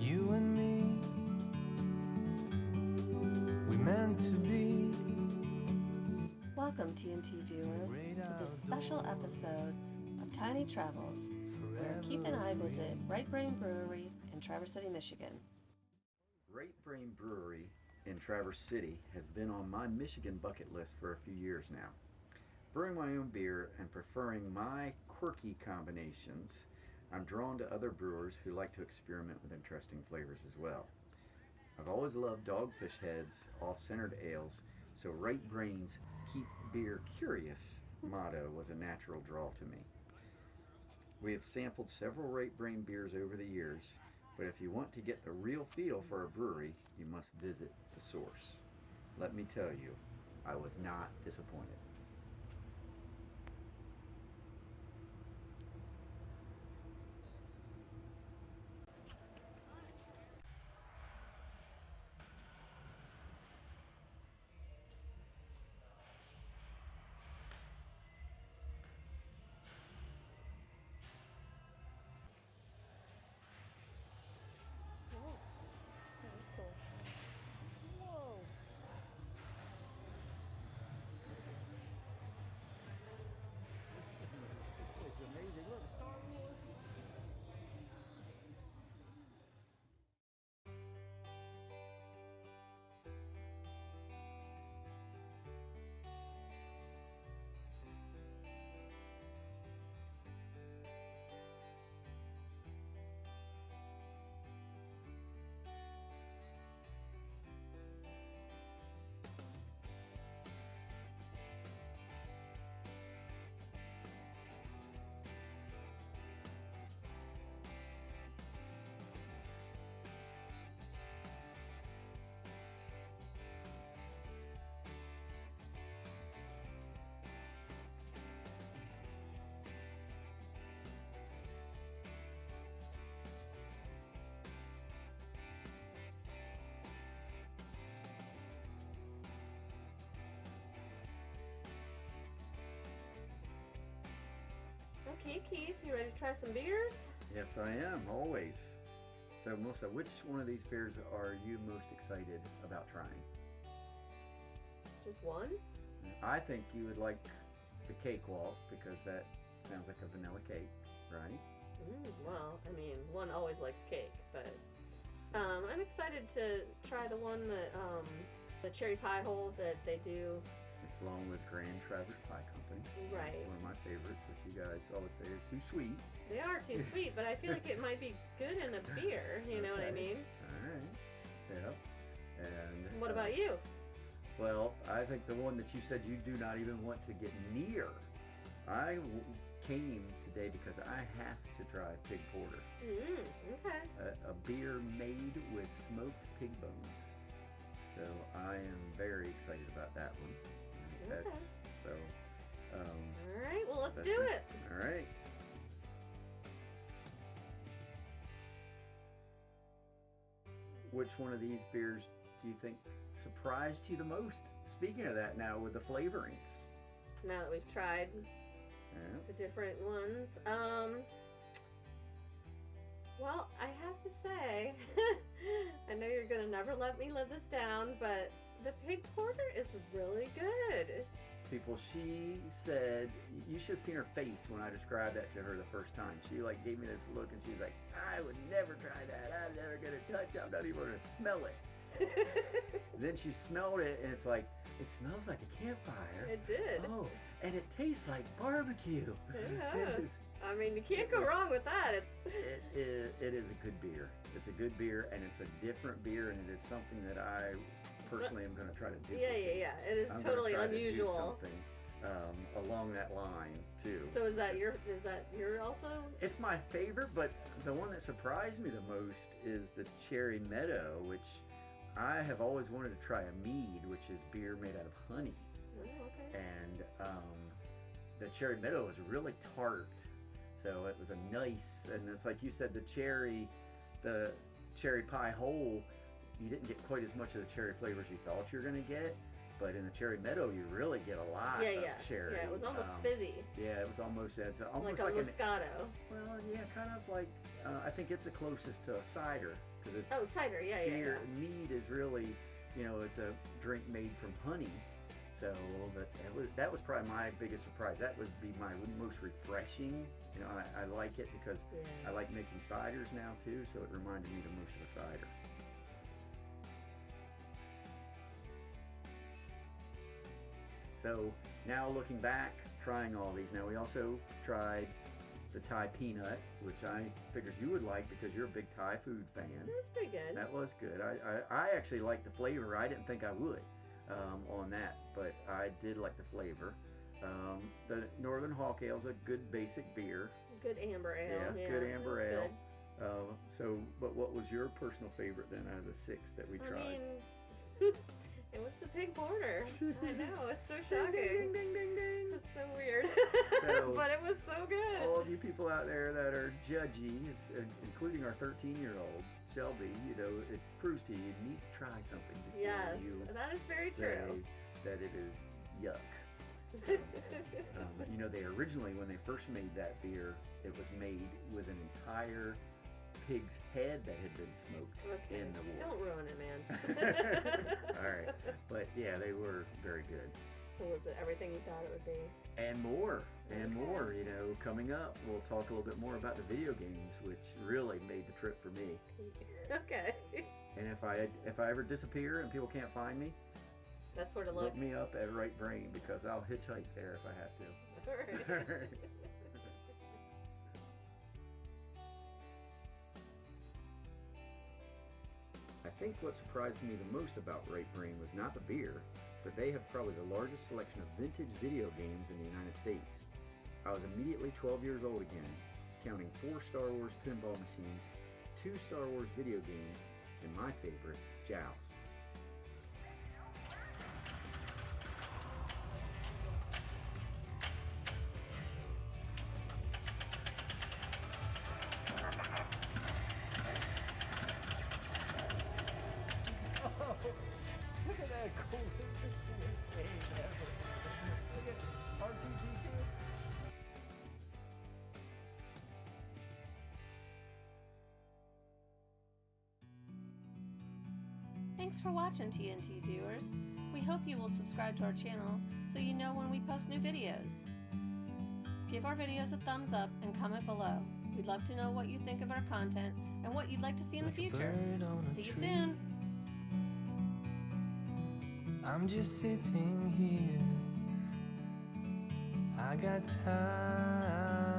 You and me, we meant to be. Welcome, TNT viewers, to this special episode of Tiny Travels, where Keith and I visit Right Brain Brewery in Traverse City, Michigan. Right Brain Brewery in Traverse City has been on my Michigan bucket list for a few years now. Brewing my own beer and preferring my quirky combinations, I'm drawn to other brewers who like to experiment with interesting flavors as well. I've always loved Dogfish Head's off-centered ales, so Right Brain's Keep Beer Curious motto was a natural draw to me. We have sampled several Right Brain beers over the years, but if you want to get the real feel for a brewery, you must visit the source. Let me tell you, I was not disappointed. Okay, Keith, you ready to try some beers? Yes, I am, always. So, Melissa, which one of these beers are you most excited about trying? Just one? I think you would like the Cakewalk because that sounds like a vanilla cake, right? Well, I mean, one always likes cake, but I'm excited to try the one that, the cherry pie hole that they do. It's along with Grand Traverse Pie Company. Right. One of my favorites, which you guys always say is too sweet. They are too sweet, but I feel like it might be good in a beer, you know what I mean? All right. Yep. And What about you? Well, I think the one that you said you do not even want to get near. I came today because I have to try Pig Porter. Okay. A beer made with smoked pig bones. So I am very excited about that one. Okay. That's so. All right. Well, let's do it. All right. Which one of these beers do you think surprised you the most? Speaking of that, now with the flavorings. Now that we've tried the different ones, well, I have to say, I know you're gonna never let me live this down, but the Pig Porter is really good. People, she said, you should have seen her face when I described that to her the first time. She like gave me this look and she was like, I would never try that. I'm never gonna touch it. I'm not even gonna smell it. Then she smelled it and it's like, it smells like a campfire. It did. Oh, and it tastes like barbecue. Yeah. I mean, you can't go wrong with that. It is a good beer. It's a good beer and it's a different beer and it is something that I personally am going to try to do. Yeah. It is totally unusual. To do something along that line too. So is that your also? It's my favorite, but the one that surprised me the most is the Cherry Meadow, which I have always wanted to try a mead, which is beer made out of honey. Oh, okay. And the Cherry Meadow was really tart, so it was a nice, and it's like you said, the cherry pie whole, you didn't get quite as much of the cherry flavors you thought you were going to get, But in the Cherry Meadow, you really get a lot of cherry. Yeah, it was almost fizzy. Yeah, it was almost almost like a Moscato. Well, yeah, kind of like I think it's the closest to a cider because it's cider. beer. Mead is really, it's a drink made from honey. So that was probably my biggest surprise. That would be my most refreshing. I like it because I like making ciders now too. So it reminded me the most of a cider. So now looking back, trying all these. Now we also tried the Thai peanut, which I figured you would like because you're a big Thai food fan. It was pretty good. That was good. I actually liked the flavor. I didn't think I would on that, but I did like the flavor. The Northern Hawk Ale is a good basic beer. Good amber ale. Yeah, good amber ale. But what was your personal favorite then out of the 6 that we tried? I mean, it was the pig porter. I know, it's so shocking. Ding, ding, ding, ding. It's so weird. But it was so good. All of you people out there that are judgy, including our 13-year-old, Shelby, it proves to you need to try something before you that is very say true. that it is yuck. They originally, when they first made that beer, it was made with an entire pig's head that had been smoked in the wood. Don't ruin it, man. All right. But yeah, they were very good. So was it everything you thought it would be? And more. And more. Coming up, we'll talk a little bit more about the video games, which really made the trip for me. Okay. And if I ever disappear and people can't find me, that's where to look. Look me up at Right Brain because I'll hitchhike there if I have to. All right. I think what surprised me the most about Right Brain was not the beer, but they have probably the largest selection of vintage video games in the United States. I was immediately 12 years old again, counting 4 Star Wars pinball machines, 2 Star Wars video games, and my favorite, Joust. Look at that coolest game ever. Look at R2D2. Thanks for watching, TNT viewers. We hope you will subscribe to our channel so you know when we post new videos. Give our videos a thumbs up and comment below. We'd love to know what you think of our content and what you'd like to see in the future. See you soon. I'm just sitting here. I got time.